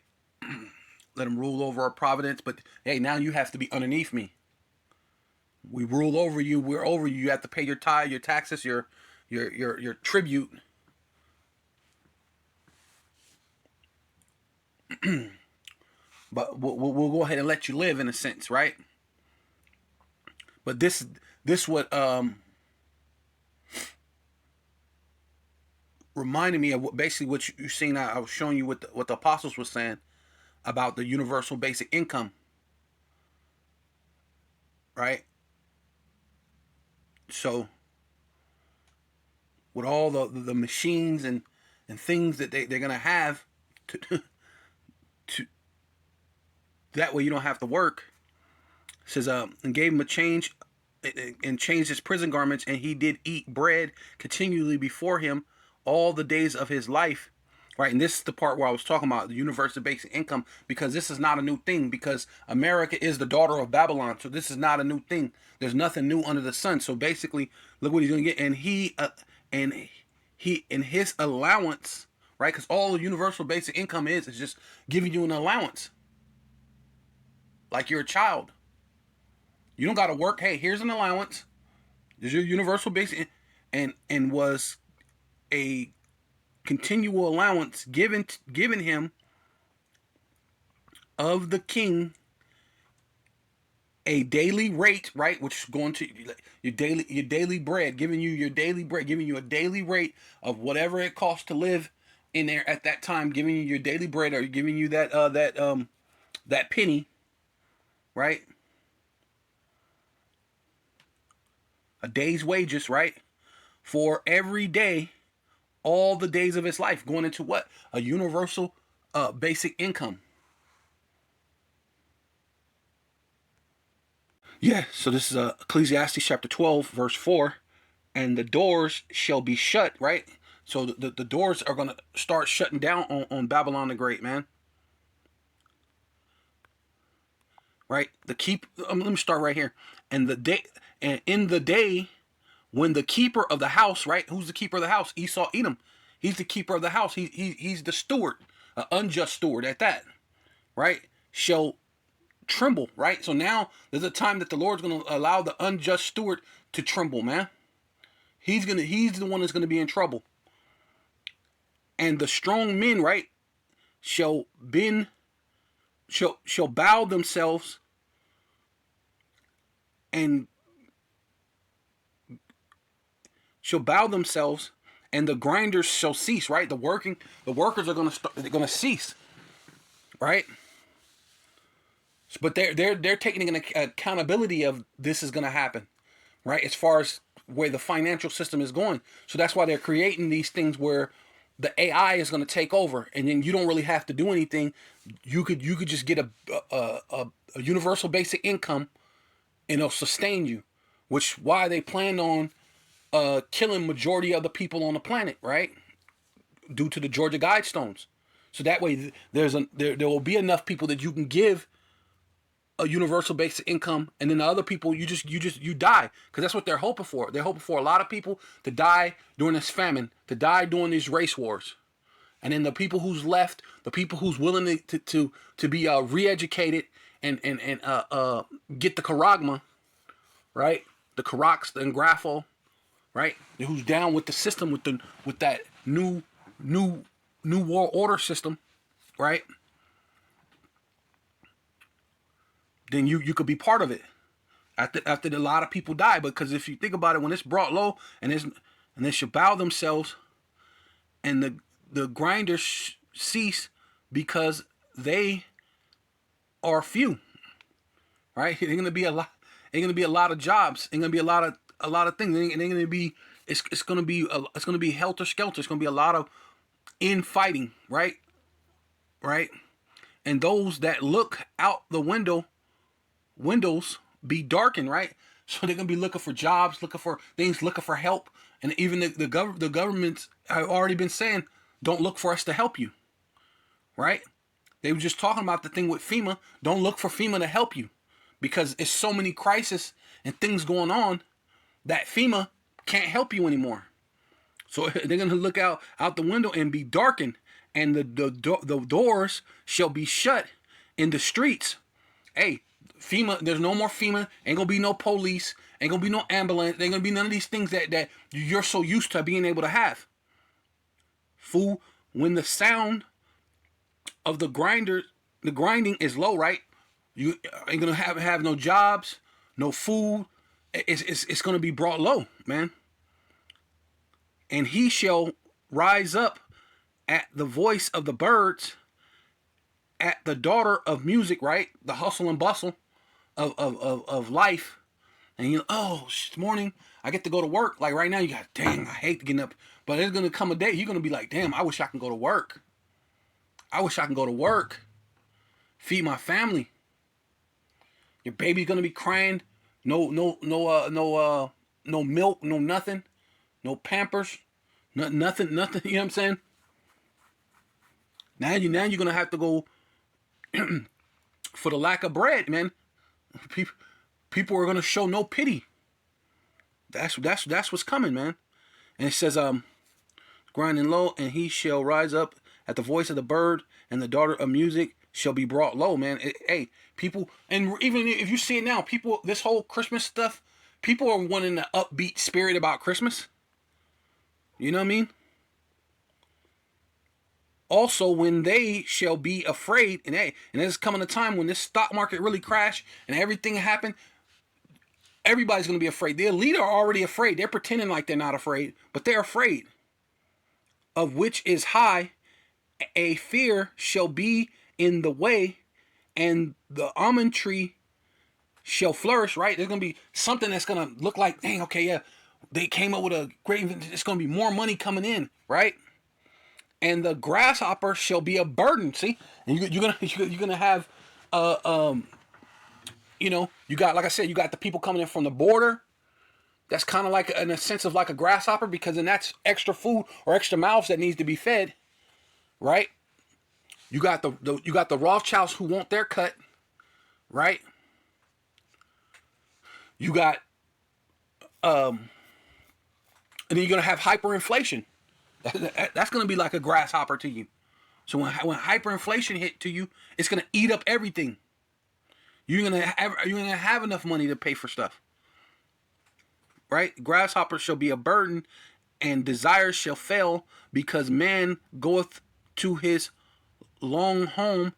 Let him rule over our providence, but hey, now you have to be underneath me. We rule over you. We're over you. You have to pay your tithe, your taxes, your tribute. But we'll go ahead and let you live in a sense, right? But this what reminded me of basically what you seen. I was showing you what the apostles were saying about the universal basic income, right? So with all the machines and things that they're gonna have to that way you don't have to work. It says and gave him a change, and changed his prison garments, and he did eat bread continually before him all the days of his life, right? And this is the part where I was talking about the universal basic income, because this is not a new thing, because America is the daughter of Babylon, so this is not a new thing. There's nothing new under the sun. So basically, look what he's gonna get, and he in his allowance, right? Because all the universal basic income is just giving you an allowance, like you're a child. You don't got to work. Hey, here's an allowance. There's your universal basic, and was a continual allowance given him of the king, a daily rate, right, which is going to your daily bread, giving you your daily bread, giving you a daily rate of whatever it costs to live in there at that time, giving you your daily bread, or giving you that penny, right? A day's wages, right? For every day all the days of his life, going into what? A universal basic income. Yeah, so this is Ecclesiastes chapter 12, verse 4. And the doors shall be shut, right? So the doors are going to start shutting down on Babylon the Great, man. Right? Let me start right here. And in the day when the keeper of the house, right? Who's the keeper of the house? Esau, Edom. He's the keeper of the house. He's the steward, an unjust steward at that, right? Shall tremble, right? So now there's a time that the Lord's going to allow the unjust steward to tremble, man. He's the one that's going to be in trouble. And the strong men, right, shall bow themselves and and the grinders shall cease, right? The workers are going to cease, right? But they're taking an accountability of this is going to happen, right? As far as where the financial system is going. So that's why they're creating these things where the AI is going to take over, and then you don't really have to do anything. You could just get a universal basic income, and it'll sustain you. Which why they planned on killing majority of the people on the planet, right? Due to the Georgia Guidestones. So that way there will be enough people that you can give a universal basic income, and then the other people you die, because that's what they're hoping for. They're hoping for a lot of people to die during this famine, to die during these race wars, and then the people who's left, the people who's willing to be re-educated and get the charagma, right? The Karax, the Ngrafo, right? Who's down with the system, with that new world order system, right? Then you could be part of it after a lot of people die. Because if you think about it, when it's brought low and they should bow themselves, and the grinders cease because they are few, right? There's gonna be a lot. Ain't gonna be a lot of jobs. Ain't gonna be a lot of things. Ain't gonna be. It's gonna be helter skelter. It's gonna be a lot of infighting, right? Right. And those that look out the windows be darkened, right? So they're gonna be looking for jobs, looking for things, looking for help, and even the governments have already been saying, "Don't look for us to help you," right? They were just talking about the thing with FEMA. Don't look for FEMA to help you, because it's so many crises and things going on that FEMA can't help you anymore. So they're gonna look out the window and be darkened, and the doors shall be shut in the streets. Hey, FEMA, there's no more FEMA. Ain't gonna be no police. Ain't gonna be no ambulance. Ain't gonna be none of these things that you're so used to being able to have. Fool, when the sound of the grinding is low, right? You ain't gonna have no jobs, no food. It's gonna be brought low, man. And he shall rise up at the voice of the birds, at the daughter of music, right? The hustle and bustle of life. And it's morning, I get to go to work. Like right now, you got, dang, I hate getting up. But there's gonna come a day you're gonna be like, damn, I wish I can go to work. I wish I can go to work, feed my family. Your baby's gonna be crying. No milk, no nothing, no Pampers, nothing. You know what I'm saying? Now you're gonna have to go for the lack of bread, man. People are gonna show no pity. That's what's coming, man. And it says, grinding low, and he shall rise up at the voice of the bird, and the daughter of music shall be brought low, man. Hey, people, and even if you see it now, people, this whole Christmas stuff, people are wanting the upbeat spirit about Christmas. You know what I mean? Also, when they shall be afraid, and there's coming a time when this stock market really crash and everything happened, everybody's going to be afraid. The elite are already afraid. They're pretending like they're not afraid, but they're afraid. Of which is high, a fear shall be in the way, and the almond tree shall flourish, right? There's going to be something that's going to look like, dang, okay, yeah, they came up with a great, it's going to be more money coming in, right? And the grasshopper shall be a burden. See, and you're gonna have, you got, like I said, you got the people coming in from the border. That's kind of like, in a sense of like a grasshopper, because then that's extra food or extra mouths that needs to be fed, right? You got the Rothschilds who want their cut, right? You got, and then you're gonna have hyperinflation. That's gonna be like a grasshopper to you. So when hyperinflation hit to you, it's gonna eat up everything. You're gonna have enough money to pay for stuff, right? Grasshopper shall be a burden, and desires shall fail, because man goeth to his long home,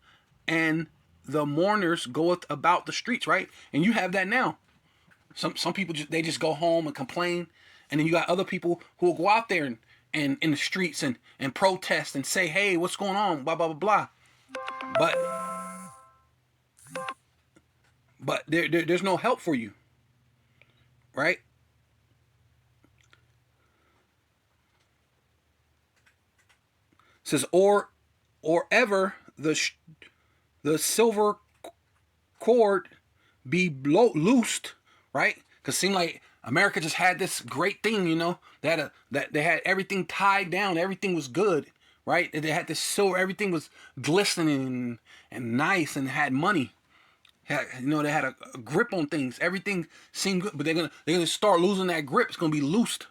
and the mourners goeth about the streets, right? And you have that now. Some people just go home and complain, and then you got other people who will go out there and in the streets and protest and say, hey, what's going on? Blah blah blah blah. But there's no help for you, right? It says or ever the silver cord be loosed, right? Because it seemed like America just had this great thing, that they had everything tied down, everything was good, right? They had this silver, everything was glistening and nice, and had money. They had a grip on things. Everything seemed good, but they're gonna start losing that grip. It's gonna be loosed,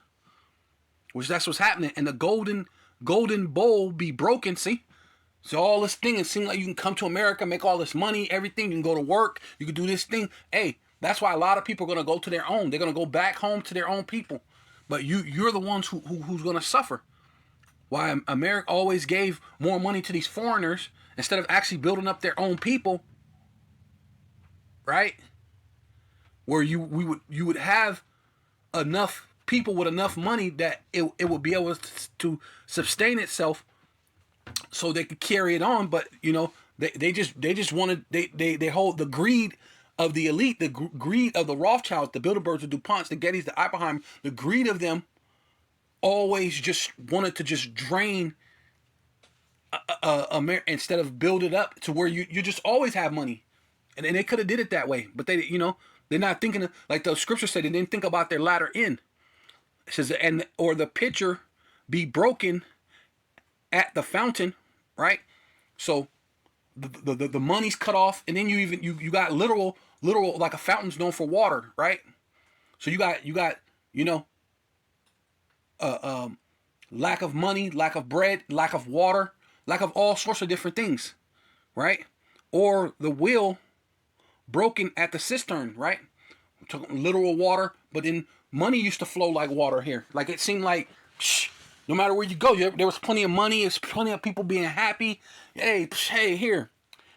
which that's what's happening. And the golden bowl be broken. See, so all this thing, it seems like you can come to America, make all this money, everything. You can go to work. You can do this thing. Hey, that's why a lot of people are gonna go to their own. They're gonna go back home to their own people. But you're the ones who's gonna suffer. Why America always gave more money to these foreigners instead of actually building up their own people. Right? Where you would have enough people with enough money that it would be able to sustain itself, so they could carry it on. But they just wanted, they hold the greed of the elite, the greed of the Rothschilds, the Bilderbergs, the DuPonts, the Gettys, the Oppenheimer, the greed of them always just wanted to just drain America instead of build it up to where you just always have money. And they could have did it that way, but they're not thinking of, like the scripture said, they didn't think about their latter end. It says, or the pitcher be broken at the fountain, right? So the money's cut off, and then you got literal like a fountain's known for water, right? So you got lack of money, lack of bread, lack of water, lack of all sorts of different things, right? Or the wheel broken at the cistern, right? We're talking literal water, but then money used to flow like water here. Like it seemed like, no matter where you go, there was plenty of money. There's plenty of people being happy. Hey, here,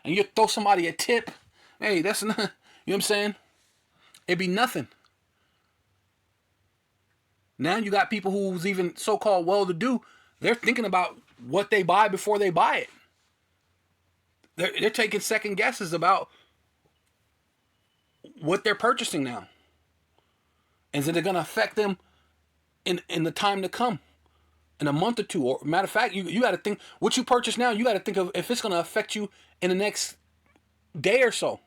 and you throw somebody a tip. Hey, that's not, you know what I'm saying? It'd be nothing. Now you got people who's even so-called well-to-do. They're thinking about what they buy before they buy it. They're taking second guesses about what they're purchasing now. And is it going to affect them in the time to come? In a month or two? Or matter of fact, you got to think, what you purchase now, you got to think of if it's going to affect you in the next day or so.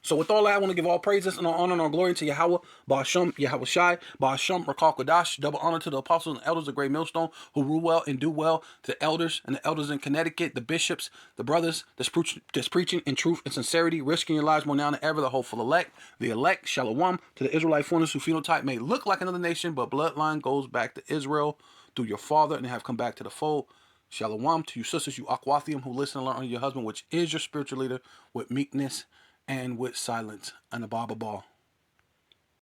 So with all that, I want to give all praises and all honor and all glory to Yahweh, Ba'ashem, Yahweh Shai, Ba'ashem, Rakal Kodash, double honor to the apostles and elders of Great Millstone who rule well and do well, to the elders and the elders in Connecticut, the bishops, the brothers that's preaching in truth and sincerity, risking your lives more now than ever, the hopeful elect, Shalom, to the Israelite foreigners who phenotype may look like another nation, but bloodline goes back to Israel through your father and have come back to the fold. Shalom to you sisters, you Aquathium, who listen and learn under your husband, which is your spiritual leader, with meekness and with silence, and the Baba Ball.